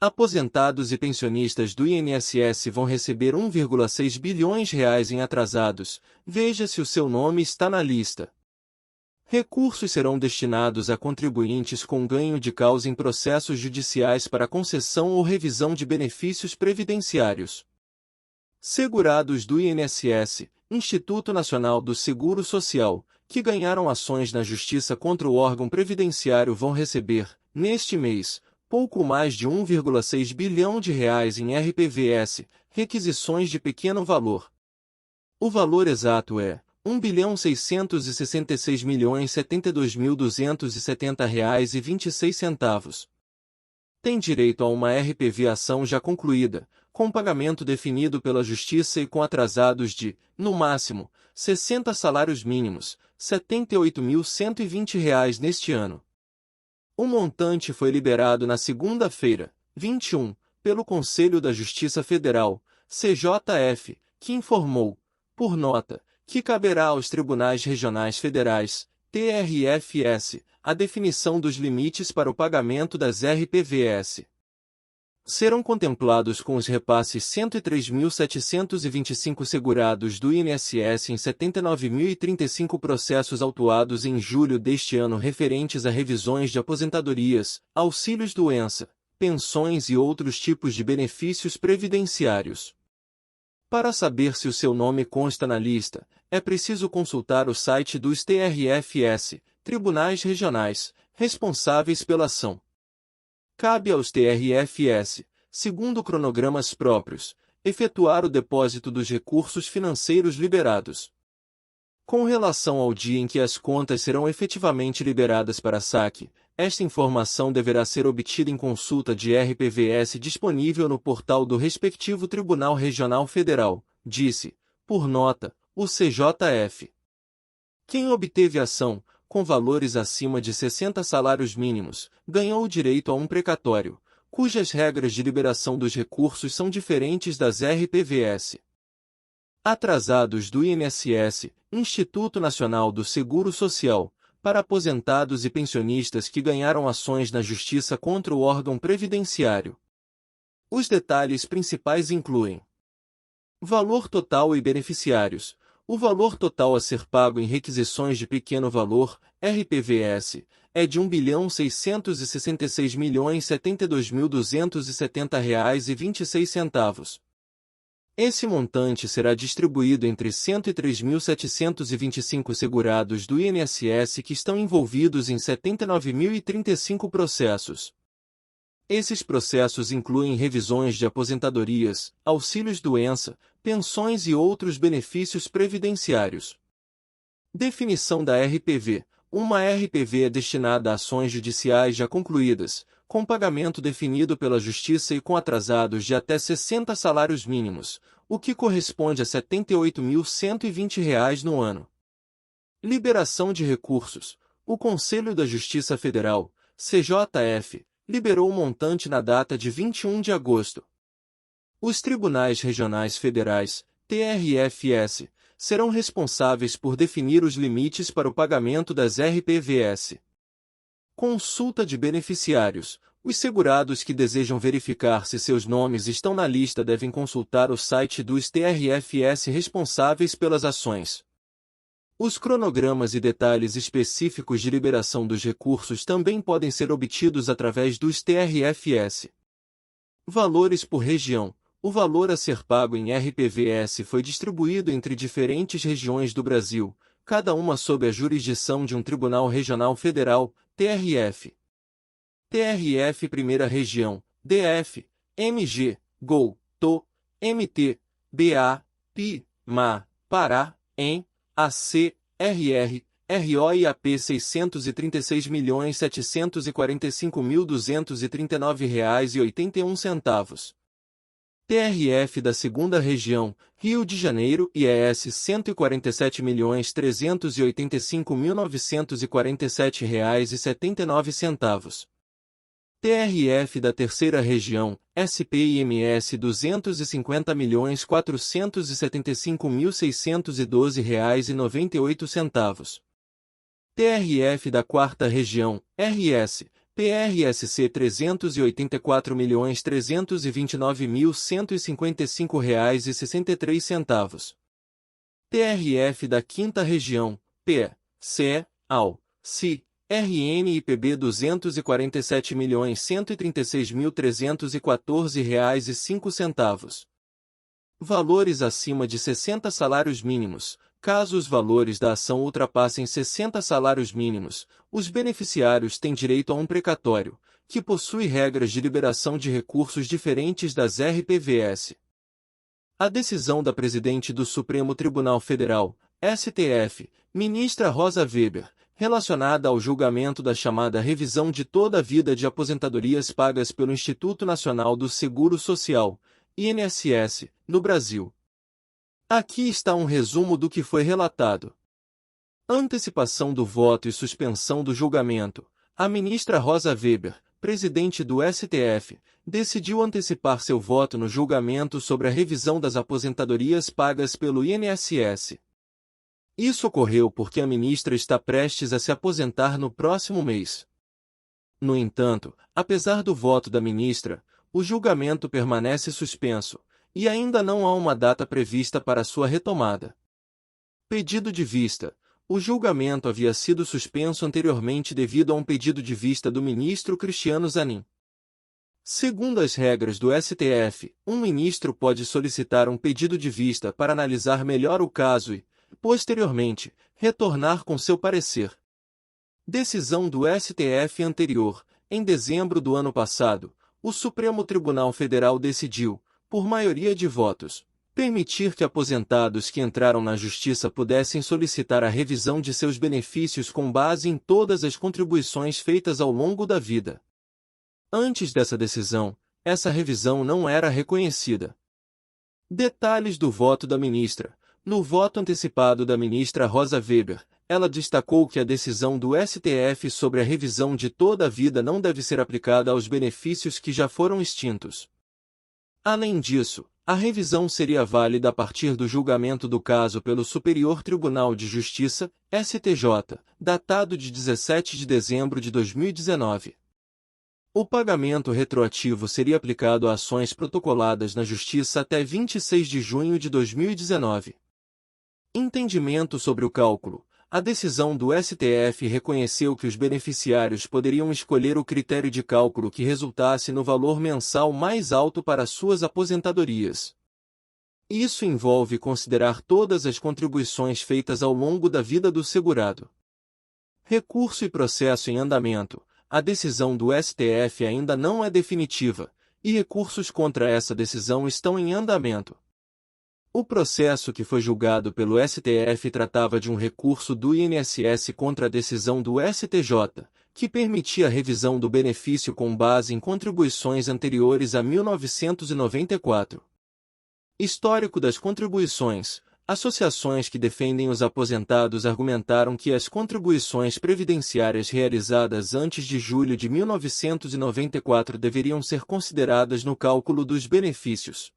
Aposentados e pensionistas do INSS vão receber 1,6 bilhões reais em atrasados, veja se o seu nome está na lista. Recursos serão destinados a contribuintes com ganho de causa em processos judiciais para concessão ou revisão de benefícios previdenciários. Segurados do INSS, Instituto Nacional do Seguro Social, que ganharam ações na Justiça contra o órgão previdenciário vão receber, neste mês, pouco mais de 1,6 bilhão de reais em RPVS, requisições de pequeno valor. O valor exato é R$ 1.666.072.270,26. Tem direito a uma RPV ação já concluída, com pagamento definido pela Justiça e com atrasados de, no máximo, 60 salários mínimos, R$ 78.120 neste ano. O montante foi liberado na segunda-feira, 21, pelo Conselho da Justiça Federal, CJF, que informou, por nota, que caberá aos Tribunais Regionais Federais, TRFS, a definição dos limites para o pagamento das RPVS. Serão contemplados com os repasses 103.725 segurados do INSS em 79.035 processos autuados em julho deste ano referentes a revisões de aposentadorias, auxílios-doença, pensões e outros tipos de benefícios previdenciários. Para saber se o seu nome consta na lista, é preciso consultar o site dos TRFS, Tribunais Regionais, responsáveis pela ação. Cabe aos TRFS, segundo cronogramas próprios, efetuar o depósito dos recursos financeiros liberados. Com relação ao dia em que as contas serão efetivamente liberadas para saque, esta informação deverá ser obtida em consulta de RPVS disponível no portal do respectivo Tribunal Regional Federal, disse, por nota, o CJF. Quem obteve ação, com valores acima de 60 salários mínimos, ganhou o direito a um precatório, cujas regras de liberação dos recursos são diferentes das RPVS. Atrasados do INSS, Instituto Nacional do Seguro Social, para aposentados e pensionistas que ganharam ações na Justiça contra o órgão previdenciário. Os detalhes principais incluem: valor total e beneficiários. O valor total a ser pago em requisições de pequeno valor, RPVS, é de R$ 1.666.072.270,26. Esse montante será distribuído entre 103.725 segurados do INSS que estão envolvidos em 79.035 processos. Esses processos incluem revisões de aposentadorias, auxílios-doença, pensões e outros benefícios previdenciários. Definição da RPV. Uma RPV é destinada a ações judiciais já concluídas, com pagamento definido pela Justiça e com atrasados de até 60 salários mínimos, o que corresponde a R$ 78.120 no ano. Liberação de recursos. O Conselho da Justiça Federal, CJF, liberou o montante na data de 21 de agosto. Os Tribunais Regionais Federais, TRFS, serão responsáveis por definir os limites para o pagamento das RPVS. Consulta de beneficiários. Os segurados que desejam verificar se seus nomes estão na lista devem consultar o site dos TRFS responsáveis pelas ações. Os cronogramas e detalhes específicos de liberação dos recursos também podem ser obtidos através dos TRFS. Valores por região. O valor a ser pago em RPVS foi distribuído entre diferentes regiões do Brasil, cada uma sob a jurisdição de um Tribunal Regional Federal, TRF. TRF Primeira Região, DF, MG, GOL, TO, MT, BA, PI, MA, Pará, EM, AC, RR, RO e AP R$ 636.745.239,81. TRF da Segunda Região, Rio de Janeiro, IES R$ 147.385.947,79. TRF da Terceira Região, SPIMS R$ 250.475.612,98. TRF da Quarta Região, RS, PRSC R$ 384.329.155,63. TRF da 5ª Região, P, C, AU, CI, RNIPB R$ 247.136.314,05. Valores acima de 60 salários mínimos. Caso os valores da ação ultrapassem 60 salários mínimos, os beneficiários têm direito a um precatório, que possui regras de liberação de recursos diferentes das RPVS. A decisão da Presidente do Supremo Tribunal Federal, STF, ministra Rosa Weber, relacionada ao julgamento da chamada revisão de toda a vida de aposentadorias pagas pelo Instituto Nacional do Seguro Social, INSS, no Brasil. Aqui está um resumo do que foi relatado. Antecipação do voto e suspensão do julgamento. A ministra Rosa Weber, presidente do STF, decidiu antecipar seu voto no julgamento sobre a revisão das aposentadorias pagas pelo INSS. Isso ocorreu porque a ministra está prestes a se aposentar no próximo mês. No entanto, apesar do voto da ministra, o julgamento permanece suspenso, e ainda não há uma data prevista para sua retomada. Pedido de vista. O julgamento havia sido suspenso anteriormente devido a um pedido de vista do ministro Cristiano Zanin. Segundo as regras do STF, um ministro pode solicitar um pedido de vista para analisar melhor o caso e, posteriormente, retornar com seu parecer. Decisão do STF anterior. Em dezembro do ano passado, o Supremo Tribunal Federal decidiu, por maioria de votos, permitir que aposentados que entraram na Justiça pudessem solicitar a revisão de seus benefícios com base em todas as contribuições feitas ao longo da vida. Antes dessa decisão, essa revisão não era reconhecida. Detalhes do voto da ministra. No voto antecipado da ministra Rosa Weber, ela destacou que a decisão do STF sobre a revisão de toda a vida não deve ser aplicada aos benefícios que já foram extintos. Além disso, a revisão seria válida a partir do julgamento do caso pelo Superior Tribunal de Justiça, STJ, datado de 17 de dezembro de 2019. O pagamento retroativo seria aplicado a ações protocoladas na Justiça até 26 de junho de 2019. Entendimento sobre o cálculo. A decisão do STF reconheceu que os beneficiários poderiam escolher o critério de cálculo que resultasse no valor mensal mais alto para suas aposentadorias. Isso envolve considerar todas as contribuições feitas ao longo da vida do segurado. Recurso e processo em andamento. A decisão do STF ainda não é definitiva, e recursos contra essa decisão estão em andamento. O processo que foi julgado pelo STF tratava de um recurso do INSS contra a decisão do STJ, que permitia a revisão do benefício com base em contribuições anteriores a 1994. Histórico das contribuições. Associações que defendem os aposentados argumentaram que as contribuições previdenciárias realizadas antes de julho de 1994 deveriam ser consideradas no cálculo dos benefícios.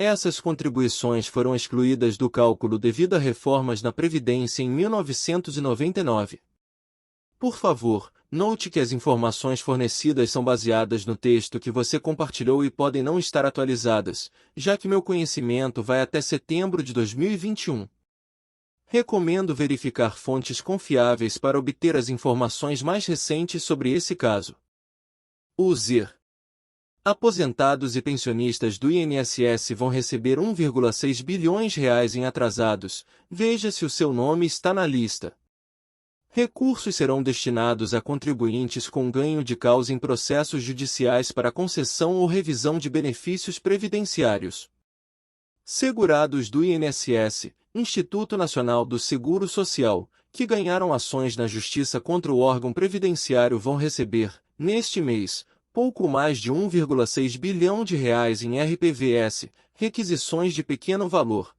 Essas contribuições foram excluídas do cálculo devido a reformas na Previdência em 1999. Por favor, note que as informações fornecidas são baseadas no texto que você compartilhou e podem não estar atualizadas, já que meu conhecimento vai até setembro de 2021. Recomendo verificar fontes confiáveis para obter as informações mais recentes sobre esse caso. UZIR. Aposentados e pensionistas do INSS vão receber R$ 1,6 bilhões em atrasados, veja se o seu nome está na lista. Recursos serão destinados a contribuintes com ganho de causa em processos judiciais para concessão ou revisão de benefícios previdenciários. Segurados do INSS, Instituto Nacional do Seguro Social, que ganharam ações na Justiça contra o órgão previdenciário vão receber, neste mês, pouco mais de R$ 1,6 bilhão em RPVS, requisições de pequeno valor.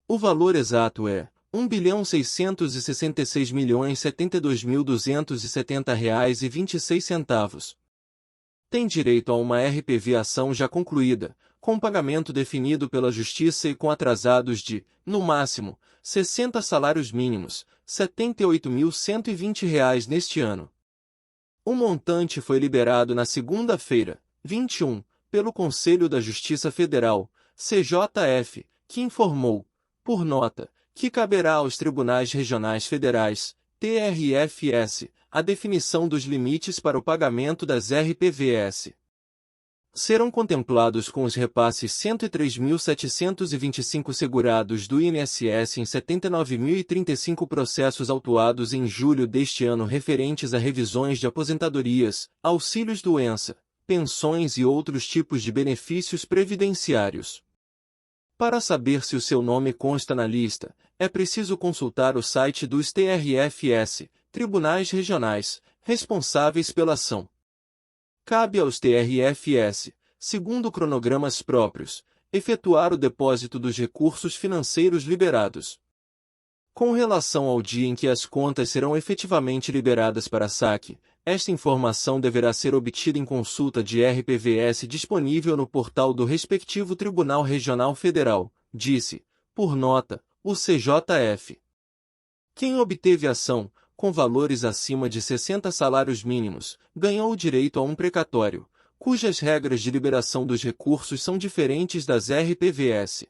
O valor exato é R$ 1.666.072.270,26. Tem direito a uma RPV ação já concluída, com pagamento definido pela Justiça e com atrasados de, no máximo, 60 salários mínimos, R$ 78.120 neste ano. O montante foi liberado na segunda-feira, 21, pelo Conselho da Justiça Federal, CJF, que informou, por nota, que caberá aos Tribunais Regionais Federais, TRFS, a definição dos limites para o pagamento das RPVS. Serão contemplados com os repasses 103.725 segurados do INSS em 79.035 processos autuados em julho deste ano referentes a revisões de aposentadorias, auxílios-doença, pensões e outros tipos de benefícios previdenciários. Para saber se o seu nome consta na lista, é preciso consultar o site dos TRFS, Tribunais Regionais, responsáveis pela ação. Cabe aos TRFS, segundo cronogramas próprios, efetuar o depósito dos recursos financeiros liberados. Com relação ao dia em que as contas serão efetivamente liberadas para saque, esta informação deverá ser obtida em consulta de RPVS disponível no portal do respectivo Tribunal Regional Federal, disse, por nota, o CJF. Quem obteve ação, com valores acima de 60 salários mínimos, ganhou o direito a um precatório, cujas regras de liberação dos recursos são diferentes das RPVS.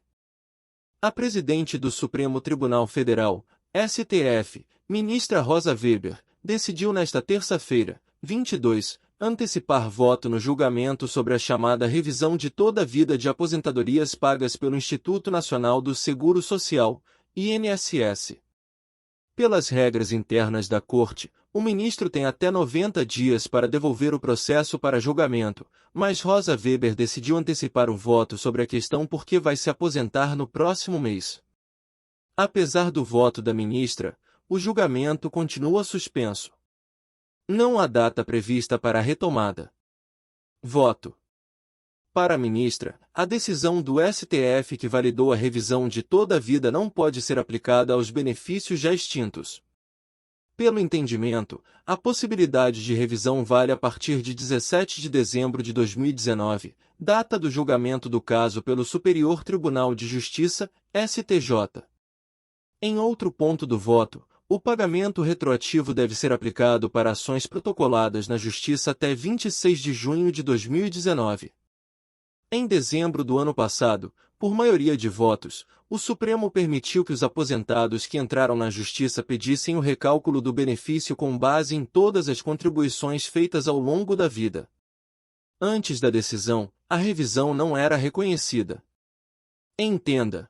A presidente do Supremo Tribunal Federal, STF, ministra Rosa Weber, decidiu nesta terça-feira, 22, antecipar voto no julgamento sobre a chamada revisão de toda a vida de aposentadorias pagas pelo Instituto Nacional do Seguro Social, INSS. Pelas regras internas da Corte, o ministro tem até 90 dias para devolver o processo para julgamento, mas Rosa Weber decidiu antecipar o voto sobre a questão porque vai se aposentar no próximo mês. Apesar do voto da ministra, o julgamento continua suspenso. Não há data prevista para a retomada. Voto. Para a ministra, a decisão do STF que validou a revisão de toda a vida não pode ser aplicada aos benefícios já extintos. Pelo entendimento, a possibilidade de revisão vale a partir de 17 de dezembro de 2019, data do julgamento do caso pelo Superior Tribunal de Justiça, STJ. Em outro ponto do voto, o pagamento retroativo deve ser aplicado para ações protocoladas na Justiça até 26 de junho de 2019. Em dezembro do ano passado, por maioria de votos, o Supremo permitiu que os aposentados que entraram na Justiça pedissem o recálculo do benefício com base em todas as contribuições feitas ao longo da vida. Antes da decisão, a revisão não era reconhecida. Entenda.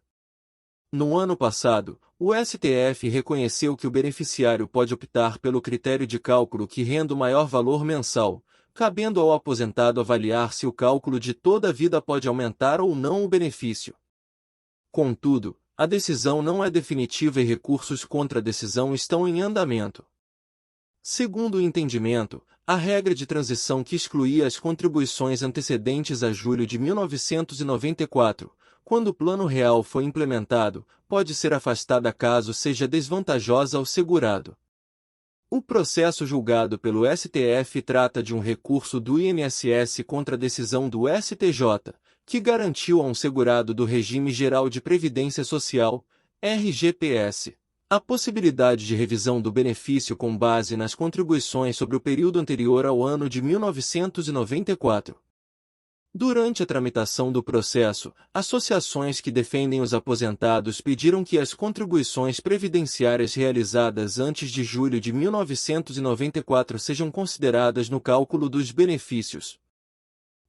No ano passado, o STF reconheceu que o beneficiário pode optar pelo critério de cálculo que renda o maior valor mensal, cabendo ao aposentado avaliar se o cálculo de toda a vida pode aumentar ou não o benefício. Contudo, a decisão não é definitiva e recursos contra a decisão estão em andamento. Segundo o entendimento, a regra de transição que excluía as contribuições antecedentes a julho de 1994, quando o Plano Real foi implementado, pode ser afastada caso seja desvantajosa ao segurado. O processo julgado pelo STF trata de um recurso do INSS contra a decisão do STJ, que garantiu a um segurado do Regime Geral de Previdência Social, RGPS, a possibilidade de revisão do benefício com base nas contribuições sobre o período anterior ao ano de 1994. Durante a tramitação do processo, associações que defendem os aposentados pediram que as contribuições previdenciárias realizadas antes de julho de 1994 sejam consideradas no cálculo dos benefícios.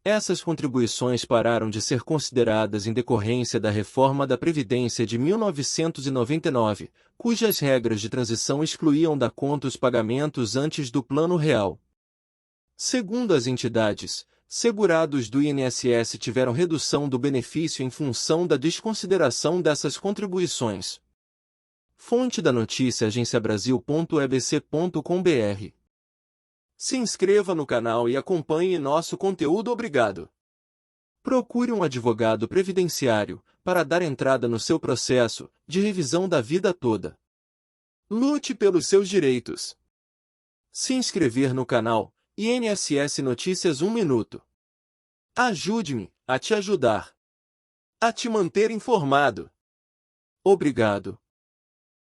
Essas contribuições pararam de ser consideradas em decorrência da reforma da Previdência de 1999, cujas regras de transição excluíam da conta os pagamentos antes do Plano Real. Segundo as entidades, segurados do INSS tiveram redução do benefício em função da desconsideração dessas contribuições. Fonte da notícia agenciabrasil.ebc.com.br. Se inscreva no canal e acompanhe nosso conteúdo. Obrigado. Procure um advogado previdenciário para dar entrada no seu processo de revisão da vida toda. Lute pelos seus direitos. Se inscrever no canal INSS Notícias 1 minuto. Ajude-me a te ajudar. A te manter informado. Obrigado.